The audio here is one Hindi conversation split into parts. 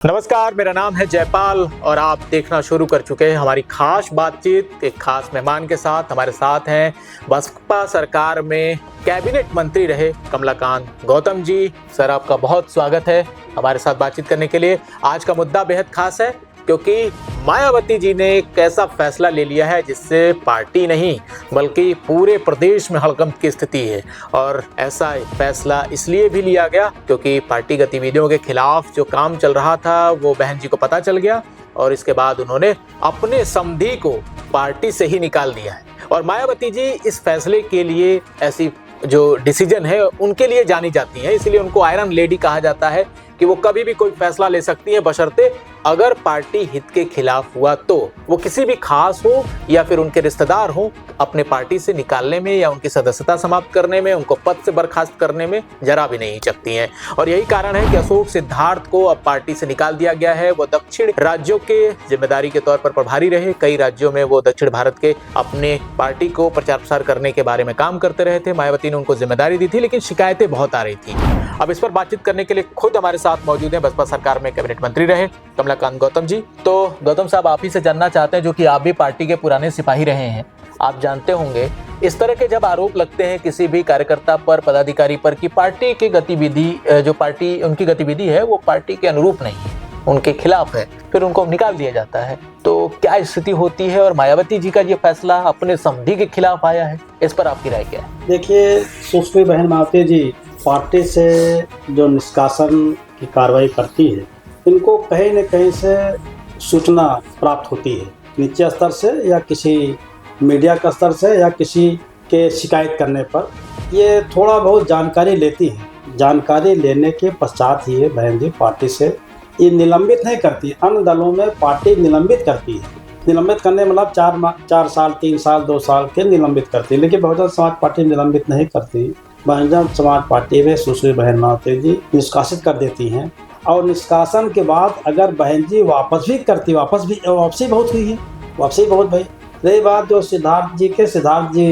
नमस्कार, मेरा नाम है जयपाल और आप देखना शुरू कर चुके हैं हमारी खास बातचीत एक खास मेहमान के साथ। हमारे साथ हैं बसपा सरकार में कैबिनेट मंत्री रहे कमलाकांत गौतम जी। सर, आपका बहुत स्वागत है हमारे साथ बातचीत करने के लिए। आज का मुद्दा बेहद खास है क्योंकि मायावती जी ने एक ऐसा फैसला ले लिया है जिससे पार्टी नहीं बल्कि पूरे प्रदेश में हड़कंप की स्थिति है। और ऐसा फैसला इसलिए भी लिया गया क्योंकि पार्टी गतिविधियों के खिलाफ जो काम चल रहा था वो बहन जी को पता चल गया और इसके बाद उन्होंने अपने समधी को पार्टी से ही निकाल दिया है। और मायावती जी इस फैसले के लिए, ऐसी जो डिसीजन है उनके लिए जानी जाती हैं, इसलिए उनको आयरन लेडी कहा जाता है कि वो कभी भी कोई फैसला ले सकती है बशर्ते अगर पार्टी हित के खिलाफ हुआ तो वो किसी भी खास हो या फिर उनके रिश्तेदार हो, अपने पार्टी से निकालने में या उनकी सदस्यता समाप्त करने में, उनको पद से बर्खास्त करने में जरा भी नहीं हिचकती हैं। और यही कारण है कि अशोक सिद्धार्थ को अब पार्टी से निकाल दिया गया है। वो दक्षिण राज्यों के जिम्मेदारी के तौर पर प्रभारी रहे। कई राज्यों में वो दक्षिण भारत के अपने पार्टी को प्रचार प्रसार करने के बारे में काम करते रहे थे। मायावती ने उनको जिम्मेदारी दी थी, लेकिन शिकायतें बहुत आ रही थी। अब इस पर बातचीत करने के लिए खुद हमारे साथ मौजूद हैं बसपा सरकार में कैबिनेट मंत्री रहे कमलाकांत गौतम जी। तो गौतम साहब, आप ही से जानना चाहते हैं, जो कि आप भी पार्टी के पुराने सिपाही रहे हैं, आप जानते होंगे इस तरह के जब आरोप लगते हैं किसी भी कार्यकर्ता पर, पदाधिकारी पर कि पार्टी की गतिविधि, जो पार्टी उनकी गतिविधि है वो पार्टी के अनुरूप नहीं है, उनके खिलाफ है, फिर उनको निकाल दिया जाता है, तो क्या स्थिति होती है? और मायावती जी का ये फैसला अपने समधी के खिलाफ आया है, इस पर आपकी राय क्या है? देखिए, सुश्री बहन मायावती जी पार्टी से जो निष्कासन की कार्रवाई करती है, इनको कहीं न कहीं से सूचना प्राप्त होती है, नीचे स्तर से या किसी मीडिया का स्तर से या किसी के शिकायत करने पर ये थोड़ा बहुत जानकारी लेती है। जानकारी लेने के पश्चात ही बहन जी पार्टी से ये निलंबित नहीं करती। अन्य दलों में पार्टी निलंबित करती है। निलंबित करने मतलब 4 साल, 3 साल, 2 साल के निलंबित करती है, लेकिन बहुजन समाज पार्टी निलंबित नहीं करती। बहुजन समाज पार्टी में सुश्री बहन मायावती जी निष्कासित कर देती हैं और निष्कासन के बाद अगर बहन जी वापसी बहुत हुई है, वापसी बहुत भाई। रही बात जो सिद्धार्थ जी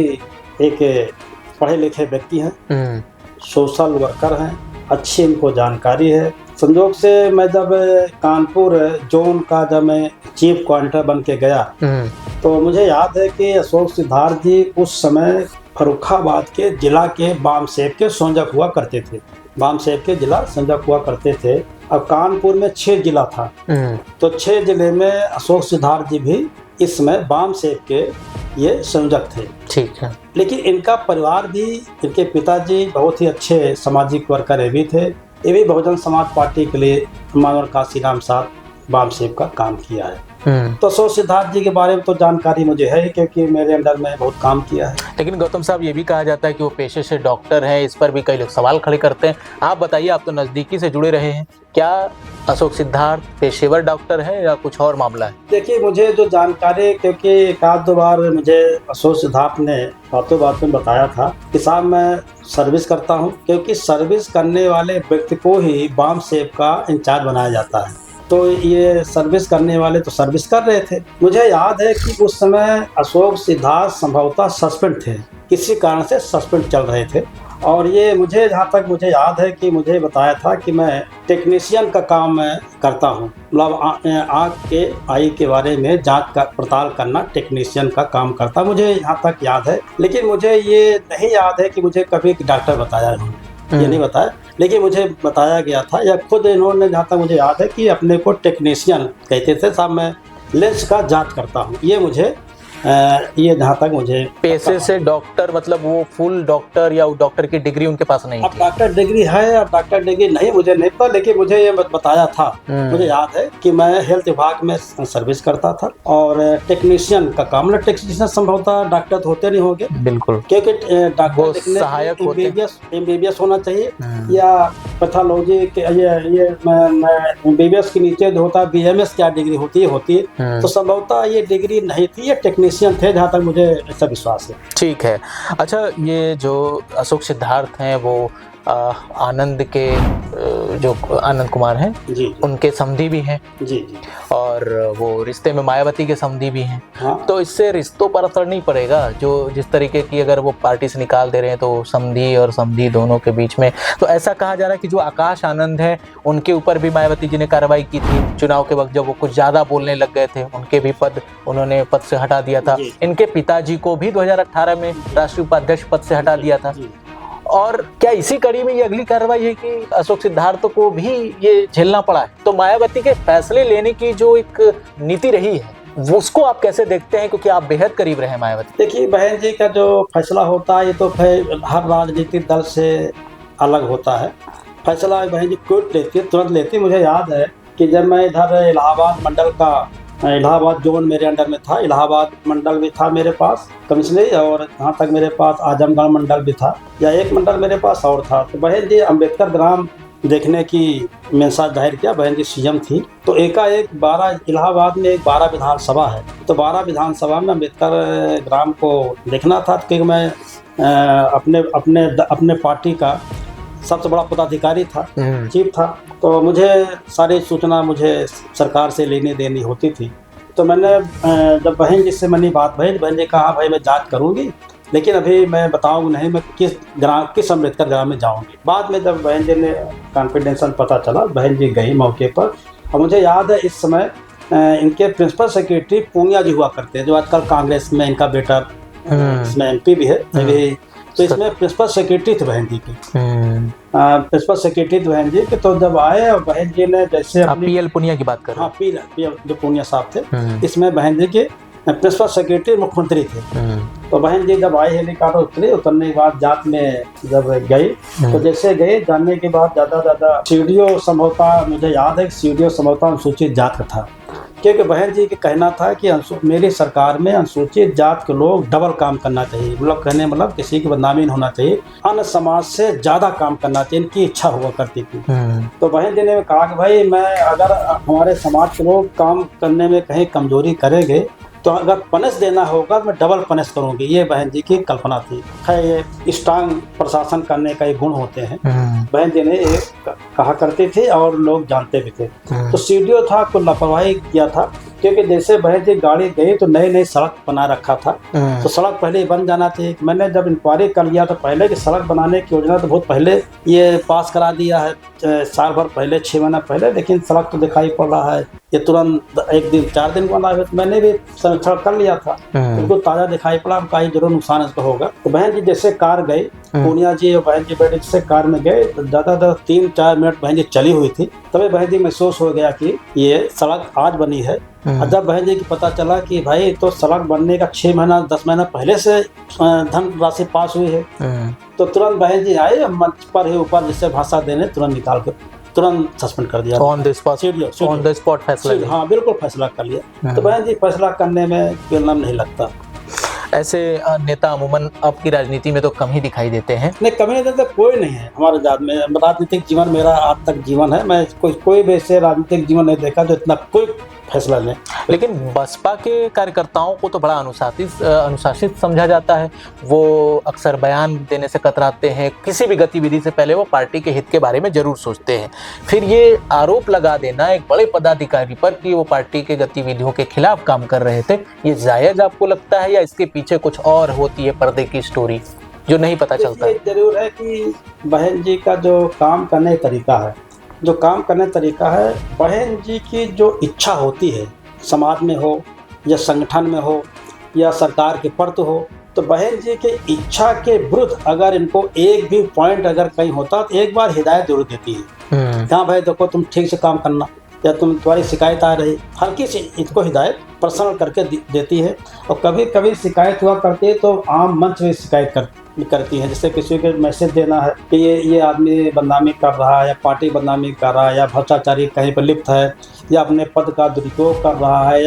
एक पढ़े लिखे व्यक्ति हैं, सोशल वर्कर हैं, अच्छी इनको जानकारी है। संजोग से मैं जब कानपुर जोन का जब मैं चीफ कोऑर्डिनेटर बन के गया तो मुझे याद है कि अशोक सिद्धार्थ जी उस समय फर्रुखाबाद के जिला के बामसेब के संयोजक हुआ करते थे। बामसेब के जिला संयोजक हुआ करते थे। अब कानपुर में 6 जिला था, तो 6 जिले में अशोक सिद्धार्थ जी भी इस समय बामसेब के ये संयोजक थे। ठीक है। लेकिन इनका परिवार भी, इनके पिताजी बहुत ही अच्छे सामाजिक वर्कर भी थे। ये भी बहुजन समाज पार्टी के लिए मानवर काशीराम साहब बामसेब का काम किया है। तो अशोक सिद्धार्थ जी के बारे में तो जानकारी मुझे है क्योंकि मेरे अंडर में बहुत काम किया है। लेकिन गौतम साहब, ये भी कहा जाता है कि वो पेशे से डॉक्टर हैं, इस पर भी कई लोग सवाल खड़े करते हैं। आप बताइए, आप तो नज़दीकी से जुड़े रहे हैं, क्या अशोक सिद्धार्थ पेशेवर डॉक्टर है या कुछ और मामला है? देखिए, मुझे जो जानकारी, क्योंकि 1-2 बार मुझे अशोक सिद्धार्थ ने बातों में बताया था कि साहब मैं सर्विस करता हूँ, क्योंकि सर्विस करने वाले व्यक्ति को ही बामसेब का इंचार्ज बनाया जाता है। तो ये सर्विस करने वाले तो सर्विस कर रहे थे। मुझे याद है कि उस समय अशोक सिद्धार्थ संभवतः सस्पेंड थे, किसी कारण से सस्पेंड चल रहे थे। और ये मुझे, जहाँ तक मुझे याद है कि मुझे बताया था कि मैं टेक्नीशियन का काम मैं करता हूँ, मतलब आँख के आई के बारे में जांच का पड़ताल करना टेक्नीशियन का काम करता, मुझे यहाँ तक याद है। लेकिन मुझे ये नहीं याद है कि मुझे कभी डॉक्टर बताया उन्होंने, ये नहीं बताया, लेकिन मुझे बताया गया था, या खुद इन्होंने, जहाँ तक मुझे याद है कि अपने को टेक्नीशियन कहते थे। साहब मैं लेंस का जांच करता हूँ, ये मुझे ये जहाँ तक मुझे पेशे से डॉक्टर, मतलब वो फुल डॉक्टर या डॉक्टर की डिग्री उनके पास नहीं अब डॉक्टर डिग्री है या डॉक्टर डिग्री नहीं मुझे नहीं पता, लेकिन मुझे ये बताया था। मुझे याद है कि मैं हेल्थ विभाग में सर्विस करता था और टेक्नीशियन का काम, मतलब टेक्नीशियन संभवतः डॉक्टर होते नहीं होंगे, बिल्कुल, क्योंकि डॉक्टर सहायक एमबीबीएस होना चाहिए या पैथोलॉजी के, ये एमबीबीएस के नीचे जो होता है बीएमएस क्या डिग्री होती है, तो संभवतः ये डिग्री नहीं थी, ये टेक्नीशियन थे, जहाँ तक मुझे ऐसा विश्वास है। ठीक है। अच्छा, ये जो अशोक सिद्धार्थ हैं वो आनंद के जो आनंद कुमार हैं जी उनके समधी भी हैं जी जी। और वो रिश्ते में मायावती के समधी भी हैं। हाँ तो इससे रिश्तों पर असर नहीं पड़ेगा, जो जिस तरीके की अगर वो पार्टी से निकाल दे रहे हैं तो समधी और समधी दोनों के बीच में। तो ऐसा कहा जा रहा है कि जो आकाश आनंद है उनके ऊपर भी मायावती जी ने कार्रवाई की थी चुनाव के वक्त, जब वो कुछ ज़्यादा बोलने लग गए थे, उनके भी पद उन्होंने पद से हटा दिया था। जी। इनके पिताजी को भी 2018 में राष्ट्रीय उपाध्यक्ष पद से हटा दिया था। जी। और क्या इसी कड़ी में ये अगली कार्रवाई है कि अशोक सिद्धार्थ को भी ये झेलना पड़ा है? तो मायावती के फैसले लेने की जो एक नीति रही है वो उसको आप कैसे देखते हैं, क्योंकि आप बेहद करीब रहे हैं मायावती? देखिए बहन जी का जो फैसला होता है ये तो फिर हर राजनीतिक दल से अलग होता है। फैसला बहन जी क्विक लेती है, तुरंत लेती है। मुझे याद है कि जब मैं इधर इलाहाबाद मंडल का, इलाहाबाद जोन मेरे अंडर में था, इलाहाबाद मंडल भी था मेरे पास कमिश्नरी, और यहाँ तक मेरे पास आजमगढ़ मंडल भी था, या एक मंडल मेरे पास और था। तो बहन जी अम्बेडकर ग्राम देखने की मंशा जाहिर किया। बहन जी सीएम थी, तो एकाएक 12 इलाहाबाद में 12 विधानसभा है, तो 12 विधानसभा में अम्बेडकर ग्राम को देखना था, क्योंकि मैं अपने पार्टी का सबसे बड़ा पदाधिकारी था, चीफ था, तो मुझे सारी सूचना मुझे सरकार से लेनी देनी होती थी। तो मैंने जब बहन जी से मैंने बात भई, बहन जी कहा भाई मैं जांच करूंगी, लेकिन अभी मैं बताऊंगी नहीं मैं किस अम्बेडकर ग्राम में जाऊंगी। बाद में जब बहन जी ने कॉन्फिडेंशियल पता चला, बहन जी गई मौके पर। और मुझे याद है इस समय इनके प्रिंसिपल सेक्रेटरी पूनिया जी हुआ करते हैं, जो आजकल कांग्रेस में इनका बेटा इसमें MP भी है। तो इसमें प्रिंसिपल सेक्रेटरी थे बहन जी की, प्रिंसिपल सेक्रेटरी थे बहन जी के। तो जब आए और बहन जी ने जैसे PL पुनिया की बात कर रहे हैं? हाँ, PL जो पूनिया साहब थे, इसमें बहन जी के प्रिंसिपल सेक्रेटरी मुख्यमंत्री थे। तो बहन जी जब आई हेलीकॉप्टर उतरने के बाद जांच में जब गई, तो जैसे गए जानने के बाद ज़्यादा सीडीओ संभवतः, मुझे याद है सीडीओ संभवतः अनुसूचित जात का था, क्योंकि बहन जी का कहना था कि मेरी सरकार में अनुसूचित जात के लोग डबल काम करना चाहिए, मतलब किसी की बदनामी नहीं होना चाहिए, अन्य समाज से ज़्यादा काम करना चाहिए, इनकी इच्छा हुआ करती थी। तो बहन जी ने कहा कि भाई मैं अगर हमारे समाज के लोग काम करने में कहीं कमजोरी करेंगे तो अगर पनिश देना होगा मैं डबल पनिश करूंगी। ये बहन जी की कल्पना थी। ये स्ट्रांग प्रशासन करने का एक गुण होते हैं, बहन जी ने एक कहा करते थे और लोग जानते भी थे। तो सीडीओ था को लापरवाही किया था, क्योंकि जैसे बहन जी गाड़ी गई तो नई सड़क बना रखा था, तो सड़क पहले बन जाना चाहिए। मैंने जब इंक्वायरी कर लिया तो पहले की सड़क बनाने की योजना तो बहुत पहले ये पास करा दिया है, साल भर पहले, 6 महीना पहले, लेकिन सड़क तो दिखाई पड़ रहा है ये तुरंत 1 दिन 4 दिन बना है। मैंने भी समीक्षा कर लिया था, बिल्कुल ताज़ा दिखाई पड़ा, कहीं जरूर नुकसान इसका होगा। तो बहन जी जैसे कार गई, पूनिया जी और बहन जी बैठे जैसे कार में गए, तो ज़्यादा 3-4 मिनट बहन जी चली हुई थी, तभी बहन जी महसूस हो गया कि ये सड़क आज बनी है। और जब बहन जी को पता चला कि भाई तो सड़क बनने का 6 महीना 10 महीना पहले से धन राशि पास हुई है, तो तुरंत बहन जी आए, मंच पर ही ऊपर जिससे भाषा देने तुरंत निकाल कर तुरंत सस्पेंड कर दिया। ऑन द स्पॉट फैसला? हाँ बिल्कुल फैसला कर लिया। तो बहन जी फैसला करने में विलंब नहीं लगता। ऐसे नेता अमूमन आपकी राजनीति में तो कम ही दिखाई देते हैं। नहीं, कमी नहीं देते, कोई नहीं है हमारे जात में। राजनीतिक जीवन मेरा आज तक जीवन है, मैं कोई भी ऐसे राजनीतिक जीवन नहीं देखा जो इतना कोई फैसला लें। लेकिन बसपा के कार्यकर्ताओं को तो बड़ा अनुशासित समझा जाता है। वो अक्सर बयान देने से कतराते हैं, किसी भी गतिविधि से पहले वो पार्टी के हित के बारे में जरूर सोचते हैं। फिर ये आरोप लगा देना एक बड़े पदाधिकारी पर कि वो पार्टी के गतिविधियों के खिलाफ काम कर रहे थे, ये जायज़ आपको लगता है, या इसके पीछे कुछ और होती है पर्दे की स्टोरी जो नहीं पता चलता? ये जरूर है कि बहन जी का जो काम करने का तरीका है, बहन जी की जो इच्छा होती है, समाज में हो या संगठन में हो या सरकार के प्रति हो, तो बहन जी के इच्छा के विरुद्ध अगर इनको एक भी पॉइंट अगर कहीं होता तो एक बार हिदायत जरूर देती है। हाँ भाई देखो तुम ठीक से काम करना, या तुम्हारी शिकायत आ रही, हल्की सी इसको हिदायत पर्सनल करके देती है। और कभी कभी शिकायत हुआ करती है तो आम मंच में शिकायत करती है, जैसे किसी को मैसेज देना है कि ये आदमी बदनामी कर रहा है, या पार्टी बदनामी कर रहा है, या भ्रष्टाचारी कहीं पर लिप्त है, या अपने पद का दुरुपयोग कर रहा है,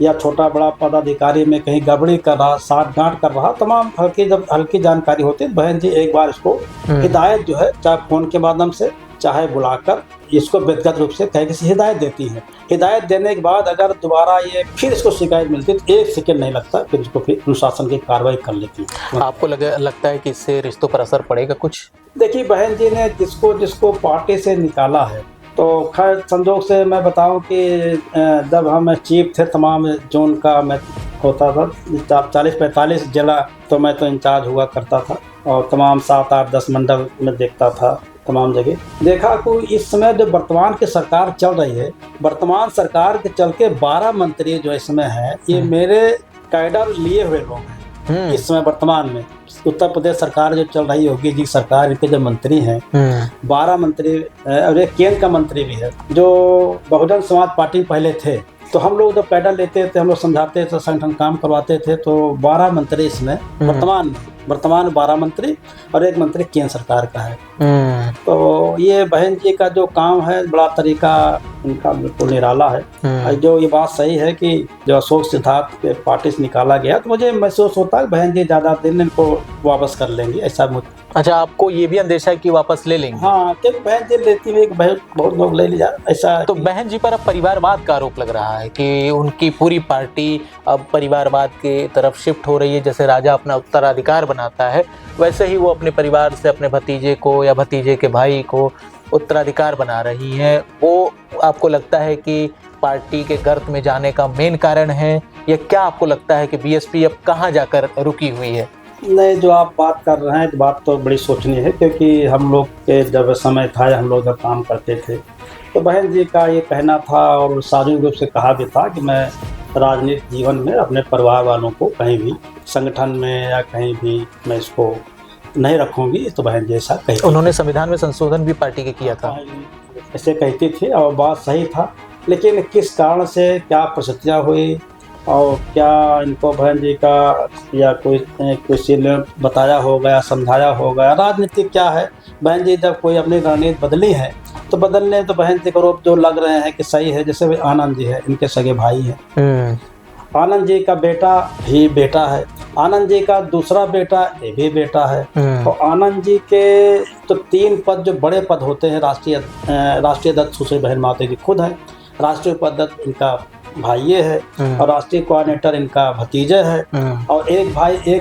या छोटा बड़ा पदाधिकारी में कहीं गड़बड़ी कर रहा, साठगांठ कर रहा, तमाम हल्की जानकारी होती है, बहन जी एक बार इसको हिदायत जो है चाहे फोन के माध्यम से चाहे बुलाकर इसको व्यक्तिगत रूप से कहीं से हिदायत देती है। हिदायत देने के बाद अगर दोबारा ये फिर इसको शिकायत मिलती है तो 1 सेकंड नहीं लगता, फिर इसको फिर अनुशासन की कार्रवाई कर लेती है। आपको लगता है कि इससे रिश्तों पर असर पड़ेगा कुछ? देखिए, बहन जी ने जिसको पार्टी से निकाला है, तो खैर संजोग से मैं बताऊं कि जब हम चीफ थे तमाम जोन का, मैं होता था 40-45 जिला, तो मैं तो इंचार्ज हुआ करता था और तमाम 7-8-10 मंडल में देखता था, तमाम जगह देखा को। इस समय जो वर्तमान की सरकार चल रही है, वर्तमान सरकार के चल के 12 मंत्री जो इसमें हैं, ये मेरे कैडर लिए हुए लोग हैं। इस समय वर्तमान में उत्तर प्रदेश सरकार जो चल रही योगी जी सरकार, इनके जो मंत्री हैं 12 मंत्री और एक केंद्र का मंत्री भी है जो बहुजन समाज पार्टी पहले थे। तो हम लोग जब कैडर लेते थे, हम लोग समझाते थे, संगठन काम करवाते थे, तो 12 मंत्री इसमें वर्तमान 12 मंत्री और एक मंत्री केंद्र सरकार का है। तो ये बहन जी का जो काम है, बड़ा तरीका इनका बिल्कुल निराला है। जो ये बात सही है कि जो अशोक सिद्धार्थ के पार्टी से निकाला गया, तो मुझे महसूस होता है बहन जी ज़्यादा दिन इनको वापस कर लेंगी, ऐसा मुझे। अच्छा, आपको ये भी अंदेशा है कि वापस ले लेंगे? हाँ, क्योंकि बहन जी लेती हुई बहुत लोग ले लिया ऐसा। तो बहन जी पर अब परिवारवाद का आरोप लग रहा है कि उनकी पूरी पार्टी अब परिवारवाद की तरफ शिफ्ट हो रही है। जैसे राजा अपना उत्तराधिकार बनाता है, वैसे ही वो अपने परिवार से अपने भतीजे को या भतीजे के भाई को उत्तराधिकार बना रही है। वो आपको लगता है कि पार्टी के गर्त में जाने का मेन कारण है, या क्या आपको लगता है कि बीएसपी अब कहाँ जाकर रुकी हुई है? नहीं, जो आप बात कर रहे हैं, बात तो बड़ी सोचनीय है, क्योंकि हम लोग के जब समय था, हम लोग जब काम करते थे, तो बहन जी का ये कहना था और सार्वजनिक रूप से कहा भी था कि मैं राजनीतिक जीवन में अपने परिवार वालों को कहीं भी संगठन में या कहीं भी मैं इसको नहीं रखूंगी। तो बहन जी ऐसा कही। उन्होंने संविधान में संशोधन भी पार्टी के किया था, ऐसे कहती थी और बात सही था। लेकिन किस कारण से क्या परिस्थितियाँ हुई और क्या इनको बहन जी का या किसी ने बताया होगा या समझाया होगा, राजनीति क्या है। बहन जी जब कोई अपनी रणनीति बदली है तो बदलने तो बहन जी को जो लग रहे हैं कि सही है। जैसे आनंद जी है, इनके सगे भाई हैं। आनंद जी का बेटा भी बेटा है, आनंद जी का दूसरा बेटा ये भी बेटा है। तो आनंद जी के तो 3 पद जो बड़े पद होते हैं, राष्ट्रीय अध्यक्ष सुश्री बहन मावते जी खुद है, राष्ट्रीय उपाध्यक्ष इनका भाई है और राष्ट्रीय कोऑर्डिनेटर इनका भतीजा है। और एक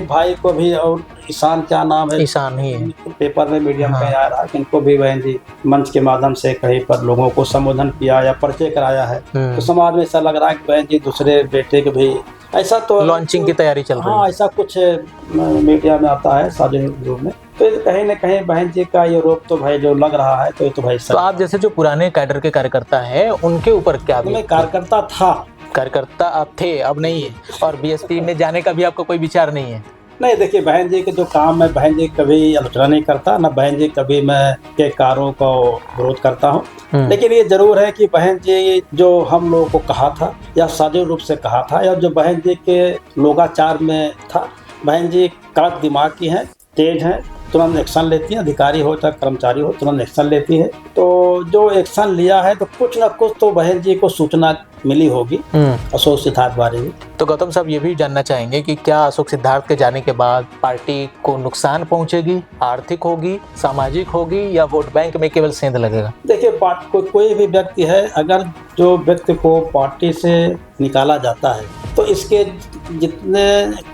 भाई को भी, और ईशान क्या नाम है, ईशान ही है, पेपर में मीडियम में आ रहा है कि इनको भी बहन जी मंच के माध्यम से कहीं पर लोगों को संबोधन किया या परिचय कराया है। तो समाज में ऐसा लग रहा है कि बहन जी दूसरे बेटे के भी ऐसा तो लॉन्चिंग की तैयारी चल रही है। हाँ, ऐसा कुछ मीडिया में आता है सार्वजनिक रूप में। तो कहीं न कहीं बहन जी का ये रोप तो भाई जो लग रहा है, तो भाई तो आप जैसे जो पुराने कैडर के कार्यकर्ता हैं, उनके ऊपर क्या? मैं कार्यकर्ता आप थे, अब नहीं है, और बीएसपी में जाने का भी आपका कोई विचार नहीं है? नहीं, देखिए बहन जी के जो काम है, बहन जी कभी आलोचना नहीं करता, ना बहन जी कभी मैं के कार्यों को विरोध करता हूँ। लेकिन ये जरूर है कि बहन जी जो हम लोगों को कहा था या सार्वजनिक रूप से कहा था, या जो बहन जी के लोकाचार में था, बहन जी कड़क दिमाग की हैं, तेज हैं, तुरंत एक्शन लेती है, अधिकारी हो चाहे कर्मचारी हो, तुरंत एक्शन लेती है। तो जो एक्शन लिया है, तो कुछ ना कुछ तो बहन जी को सूचना मिली होगी अशोक सिद्धार्थ बारे में। तो गौतम साहब ये भी जानना चाहेंगे कि क्या अशोक सिद्धार्थ के जाने के बाद पार्टी को नुकसान पहुंचेगी, आर्थिक होगी, सामाजिक होगी, या वोट बैंक में केवल सेंध लगेगा? देखिए, कोई भी व्यक्ति है, अगर जो व्यक्ति को पार्टी से निकाला जाता है, तो इसके जितने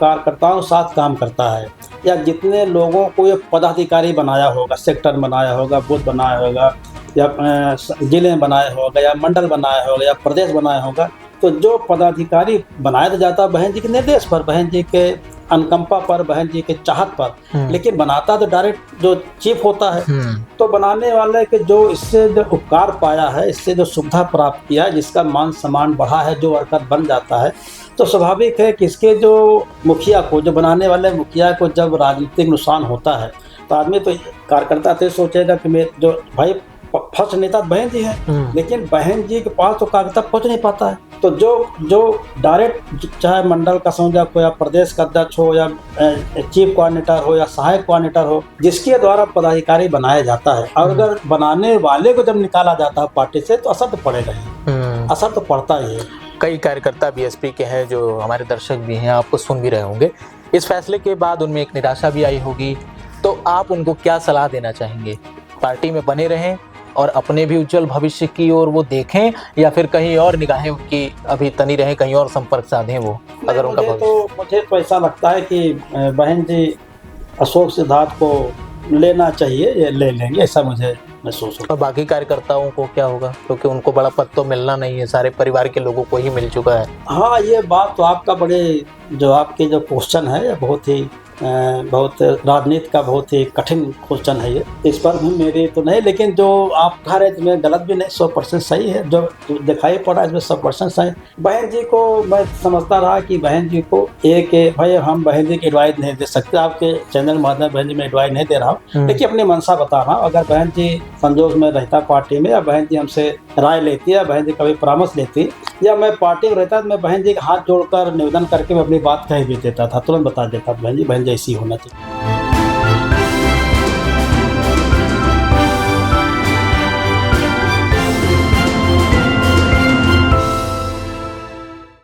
कार्यकर्ताओं के साथ काम करता है या जितने लोगों को ये पदाधिकारी बनाया होगा, सेक्टर बनाया होगा, बूथ बनाया होगा, या जिले बनाए होगा, या मंडल बनाया होगा, या प्रदेश बनाया होगा, तो जो पदाधिकारी बनाया तो जाता है बहन जी के निर्देश पर, बहन जी के अनुकंपा पर, बहन जी के चाहत पर। लेकिन बनाता तो डायरेक्ट जो चीफ होता है। तो बनाने वाले के जो इससे जो उपकार पाया है, इससे जो सुविधा प्राप्त किया है, जिसका मान सम्मान बढ़ा है, जो वर्कर बन जाता है, तो स्वाभाविक है कि इसके जो मुखिया को, जो बनाने वाले मुखिया को जब राजनीतिक नुकसान होता है, तो आदमी तो कार्यकर्ता तो सोचेगा कि मैं जो भाई फर्स्ट नेता बहन जी है, लेकिन बहन जी के पास तो कागज़ पहुंच नहीं पाता है। तो जो डायरेक्ट, चाहे मंडल का संयोजक हो या प्रदेश का अध्यक्ष हो या चीफ कोऑर्डिनेटर हो या सहायक कोऑर्डिनेटर हो, जिसके द्वारा पदाधिकारी बनाया जाता है, और अगर बनाने वाले को जब निकाला जाता है पार्टी से, तो असर तो पड़ेगा ही, असर तो पड़ता ही है। कई कार्यकर्ता बीएसपी के हैं जो हमारे दर्शक भी हैं, आपको सुन भी रहे होंगे। इस फैसले के बाद उनमें एक निराशा भी आई होगी, तो आप उनको क्या सलाह देना चाहेंगे? पार्टी में बने रहें और अपने भी उज्जवल भविष्य की ओर वो देखें, या फिर कहीं और निगाहें उनकी अभी तनी रहे, कहीं और संपर्क साधें वो, अगर उनका मुझे तो ऐसा लगता है कि बहन जी अशोक सिद्धार्थ को लेना चाहिए, ये ले लेंगे, ऐसा मुझे महसूस होता और बाकी कार्यकर्ताओं को क्या होगा, क्योंकि उनको बड़ा पद तो मिलना नहीं है, सारे परिवार के लोगों को ही मिल चुका है। हाँ, ये बात तो आपका बड़े जो आपके जो क्वेश्चन है ये बहुत राजनीति का बहुत ही कठिन क्वेश्चन है ये, इस पर भी मेरी तो नहीं, लेकिन जो आप कह रहे थे मैं गलत भी नहीं, 100% सही है, जो दिखाई पड़ा इसमें 100% सही। बहन जी को मैं समझता रहा कि बहन जी को भाई हम बहन जी की एडवाइस नहीं दे सकते, आपके चैनल माध्यम बहन जी में एडवाइस नहीं दे रहा हूँ, लेकिन अपनी मनसा बता रहा हूँ। अगर बहन जी संजोग में रहता पार्टी में, या बहन जी हमसे राय लेती, या बहन जी कभी परामर्श लेती, या मैं पार्टी में रहता तो मैं बहन जी का हाथ जोड़कर निवेदन करके मैं अपनी बात कह भी देता था, तुरंत बता देता बहन जी ऐसी होना चाहिए।